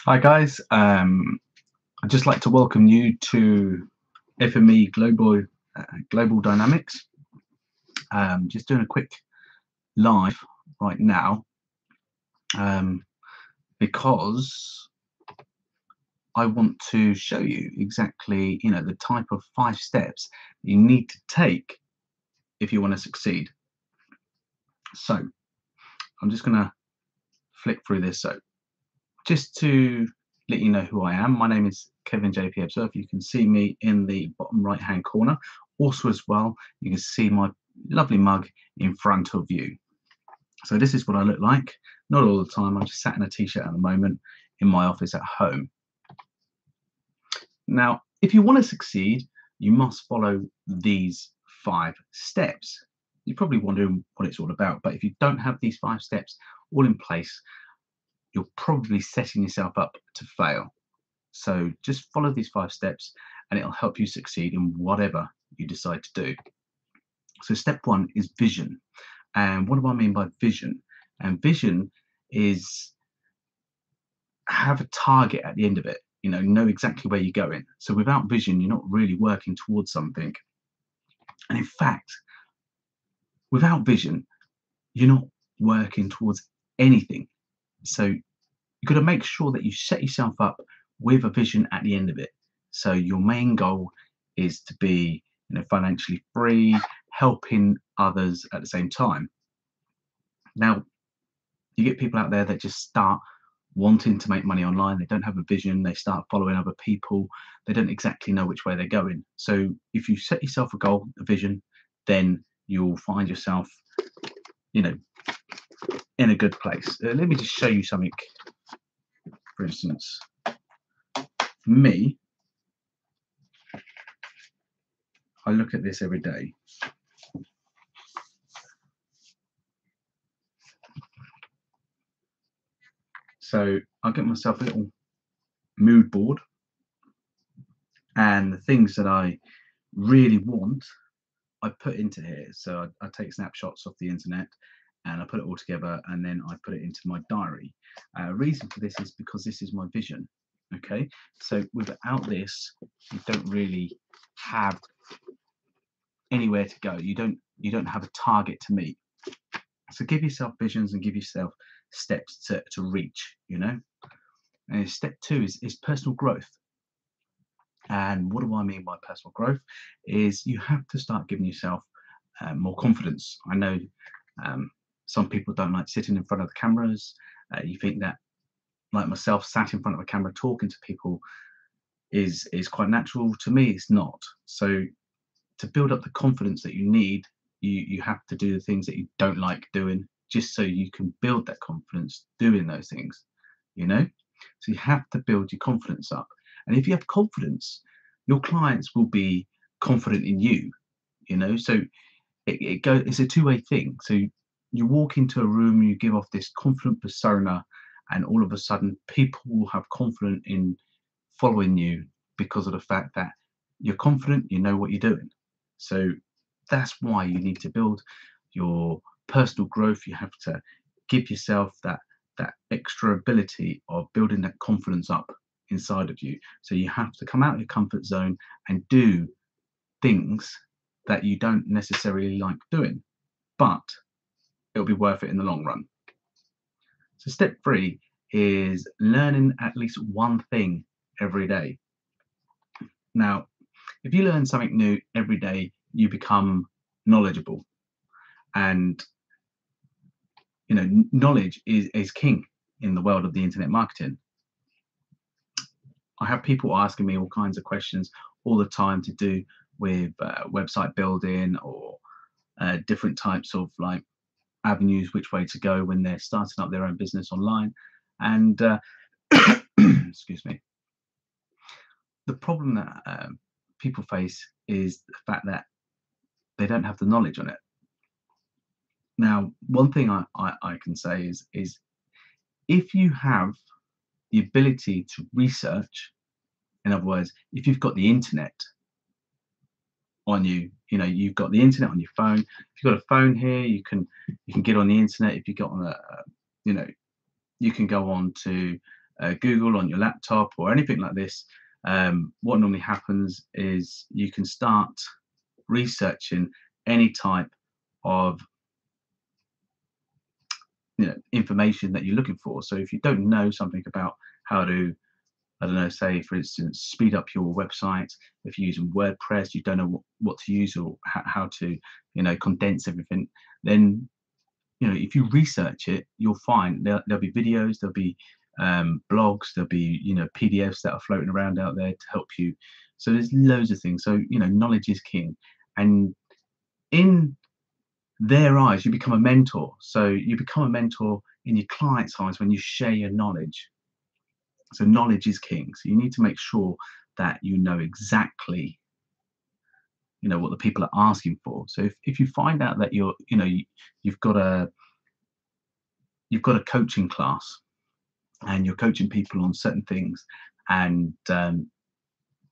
Hi guys, I'd just like to welcome you to FME Global Dynamics. Just doing a quick live right now because I want to show you exactly, the type of 5 steps you need to take if you want to succeed. So I'm just going to flick through this. So just to let you know who I am, my name is Kevin JP Observer. You can see me in the bottom right hand corner. Also as well, you can see my lovely mug in front of you. So this is what I look like. Not all the time, I'm just sat in a t-shirt at the moment in my office at home. Now, if you want to succeed, you must follow these 5 steps. You're probably wondering what it's all about, but if you don't have these 5 steps all in place, you're probably setting yourself up to fail. So just follow these 5 steps and it'll help you succeed in whatever you decide to do. So step 1 is vision. And what do I mean by vision? And vision is have a target at the end of it, know exactly where you're going. So without vision, you're not really working towards something. And in fact, without vision, you're not working towards anything. So you've got to make sure that you set yourself up with a vision at the end of it. So your main goal is to be financially free, helping others at the same time. Now, you get people out there that just start wanting to make money online. They don't have a vision. They start following other people. They don't exactly know which way they're going. So if you set yourself a goal, a vision, then you'll find yourself, in a good place. Let me just show you something. For instance, for me, I look at this every day. So I get myself a little mood board, and the things that I really want, I put into here. So I take snapshots off the internet and I put it all together, and then I put it into my diary. Reason for this is because this is my vision. Okay, so without this, you don't really have anywhere to go. You don't have a target to meet. So give yourself visions and give yourself steps to reach. And step 2 is personal growth. And what do I mean by personal growth? Is you have to start giving yourself more confidence. I know some people don't like sitting in front of the cameras. You think that, like myself, sat in front of a camera talking to people is quite natural. To me, it's not. So to build up the confidence that you need, you have to do the things that you don't like doing, just so you can build that confidence doing those things. So you have to build your confidence up. And if you have confidence, your clients will be confident in you. So it's a two-way thing. So you walk into a room, you give off this confident persona, and all of a sudden people will have confidence in following you because of the fact that you're confident, you know what you're doing. So that's why you need to build your personal growth. You have to give yourself that extra ability of building that confidence up inside of you. So you have to come out of your comfort zone and do things that you don't necessarily like doing, but it'll be worth it in the long run. So step 3 is learning at least one thing every day. Now, if you learn something new every day, you become knowledgeable. And knowledge is king in the world of the internet marketing. I have people asking me all kinds of questions all the time to do with website building or different types of avenues, which way to go when they're starting up their own business online. And excuse me, the problem that people face is the fact that they don't have the knowledge on it. Now, one thing I can say is if you have the ability to research, in other words, if you've got the internet on you, you've got the internet on your phone. If you've got a phone here, you can get on the internet. If you got on you can go on to Google on your laptop or anything like this, what normally happens is you can start researching any type of information that you're looking for. So if you don't know something about how to, I don't know, say for instance, speed up your website, if you're using WordPress, you don't know what to use or how to, condense everything, then, if you research it, you'll find there'll be videos, there'll be blogs, there'll be, PDFs that are floating around out there to help you. So there's loads of things. So, knowledge is king. And in their eyes, you become a mentor. So you become a mentor in your clients' eyes when you share your knowledge. So knowledge is king. So you need to make sure that you know exactly, what the people are asking for. So if you find out that you've got a coaching class and you're coaching people on certain things, and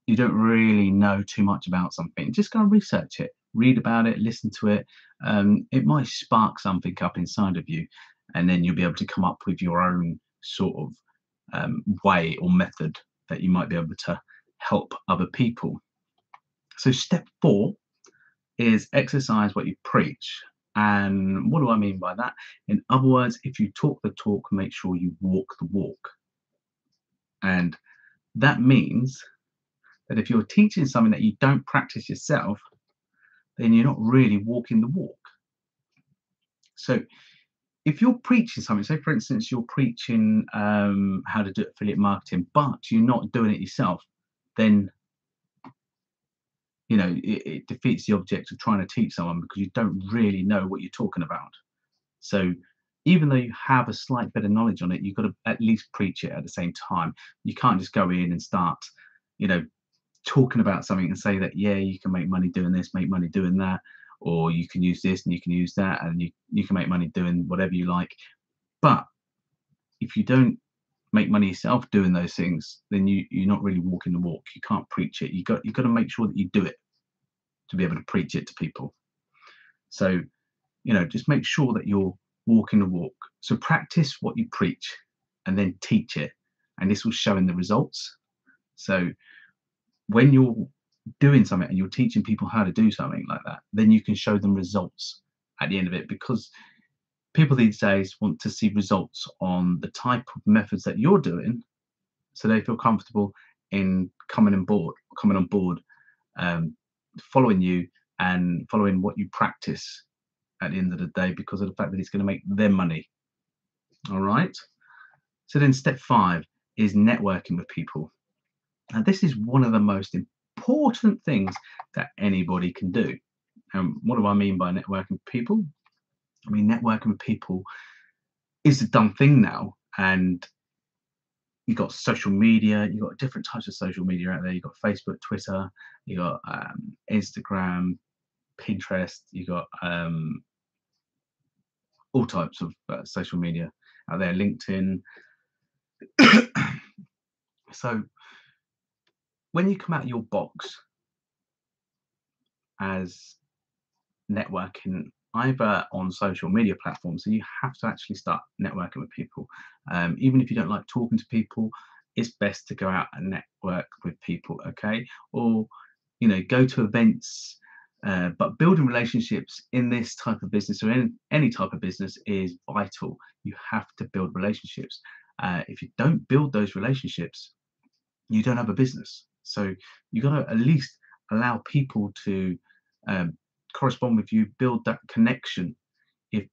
you don't really know too much about something, just go and research it, read about it, listen to it. It might spark something up inside of you, and then you'll be able to come up with your own sort of way or method that you might be able to help other people. So step 4 is exercise what you preach. And what do I mean by that? In other words, if you talk the talk, make sure you walk the walk. And that means that if you're teaching something that you don't practice yourself, then you're not really walking the walk. So if you're preaching something, say for instance, you're preaching how to do affiliate marketing, but you're not doing it yourself, then it defeats the object of trying to teach someone, because you don't really know what you're talking about. So even though you have a slight bit of knowledge on it, you've got to at least preach it at the same time. You can't just go in and start, talking about something and say that, yeah, you can make money doing this, make money doing that, or you can use this and you can use that, and you can make money doing whatever you like. But if you don't make money yourself doing those things, then you're not really walking the walk. You can't preach it. You've got to make sure that you do it to be able to preach it to people. So, just make sure that you're walking the walk. So practice what you preach and then teach it. And this will show in the results. So when you're doing something and you're teaching people how to do something like that, then you can show them results at the end of it, because people these days want to see results on the type of methods that you're doing, so they feel comfortable in coming on board, following you and following what you practice at the end of the day, because of the fact that it's going to make them money. All right. So then step 5 is networking with people. And this is one of the most important things that anybody can do. And what do I mean by networking with people? I mean, networking with people is the done thing now. And you've got social media, you've got different types of social media out there. You've got Facebook, Twitter, you've got Instagram, Pinterest, you've got all types of social media out there, LinkedIn. So when you come out of your box as networking, either on social media platforms, so you have to actually start networking with people. Even if you don't like talking to people, it's best to go out and network with people, okay? Or, go to events. But building relationships in this type of business, or in any type of business, is vital. You have to build relationships. If you don't build those relationships, you don't have a business. So you got to at least allow people to correspond with you, build that connection. If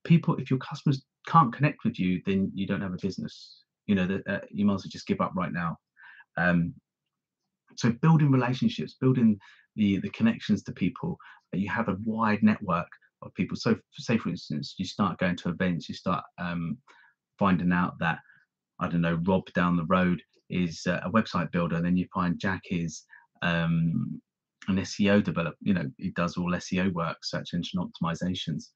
your customers can't connect with you, then you don't have a business. You might as well just give up right now. So building relationships, building the connections to people, you have a wide network of people. So say for instance, you start going to events, you start finding out that, I don't know, Rob down the road is a website builder, and then you find Jack is an SEO developer, he does all SEO work, search engine optimizations.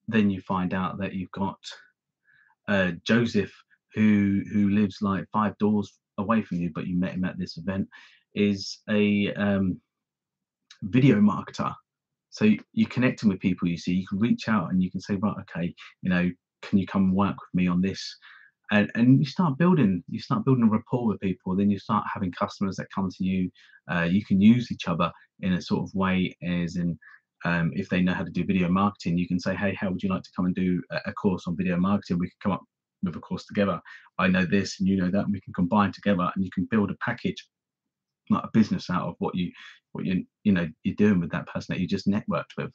Then you find out that you've got Joseph, who lives like 5 doors away from you, but you met him at this event, is a video marketer. So you're connecting with people. You can reach out and you can say, right, okay, can you come and work with me on this? and you start building a rapport with people. Then you start having customers that come to you. You can use each other in a sort of way, as in, if they know how to do video marketing, you can say, hey, how would you like to come and do a course on video marketing? We can come up with a course together. I know this and you know that, and we can combine together, and you can build a package, like a business, out of what you're doing with that person that you just networked with.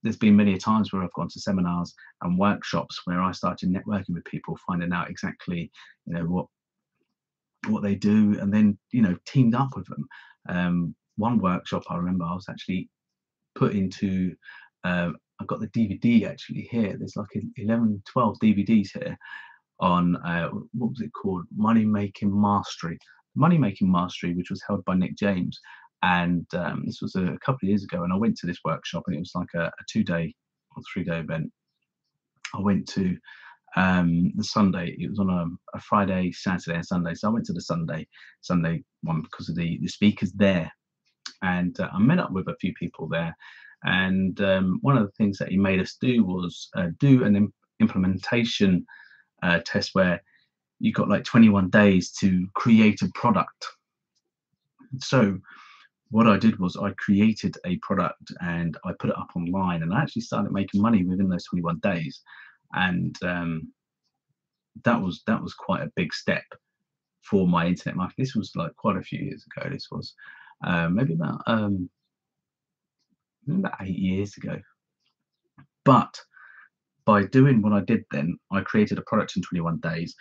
There's been many times where I've gone to seminars and workshops where I started networking with people, finding out exactly what they do, and then teamed up with them. One workshop I remember, I was actually put into. I've got the DVD actually here. There's like 11, 12 DVDs here on what was it called? Money Making Mastery, which was held by Nick James. And this was a couple of years ago, and I went to this workshop, and it was like a 2-day or 3-day event. I went to the Sunday. It was on a Friday, Saturday, and Sunday. So I went to the Sunday one because of the speakers there, and I met up with a few people there. And one of the things that he made us do was do an implementation test where you got like 21 days to create a product. So what I did was I created a product and I put it up online, and I actually started making money within those 21 days. And that was quite a big step for my internet marketing. This was like quite a few years ago. This was maybe about 8 years ago. But by doing what I did then, I created a product in 21 days,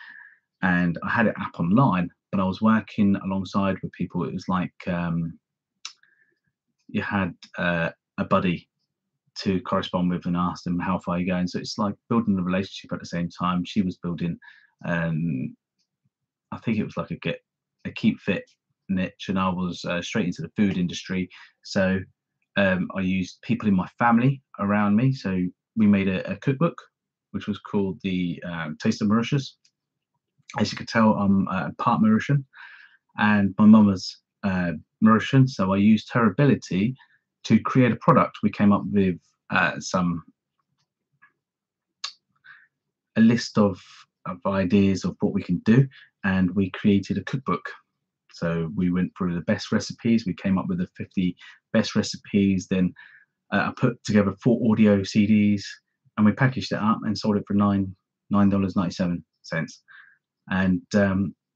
and I had it up online, but I was working alongside with people. It was like you had a buddy to correspond with and ask them how far you're going. So it's like building a relationship at the same time. She was building, I think it was like a keep fit niche, and I was straight into the food industry. So I used people in my family around me. So we made a cookbook, which was called the Taste of Mauritius. As you can tell, I'm part Mauritian, and my mum was Mauritian, so I used her ability to create a product. We came up with a list of ideas of what we can do, and we created a cookbook. So we went through the best recipes. We came up with the 50 best recipes. Then I put together 4 audio CDs, and we packaged it up and sold it for $9.97. And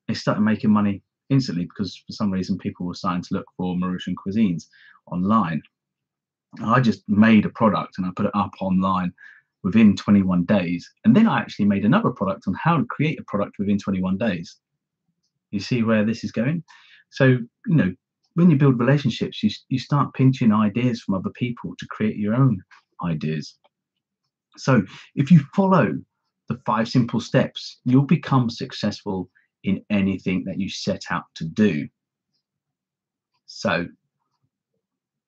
it started making money instantly, because for some reason people were starting to look for Mauritian cuisines online. I just made a product and I put it up online within 21 days. And then I actually made another product on how to create a product within 21 days. You see where this is going? So, when you build relationships, you start pinching ideas from other people to create your own ideas. So if you follow the 5 simple steps, you'll become successful in anything that you set out to do. So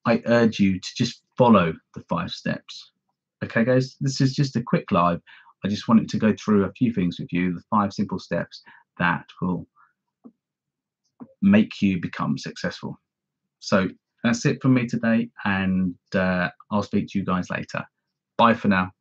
I urge you to just follow the 5 steps. Okay, guys, this is just a quick live. I just wanted to go through a few things with you, the 5 simple steps that will make you become successful. So that's it from me today, and I'll speak to you guys later. Bye for now.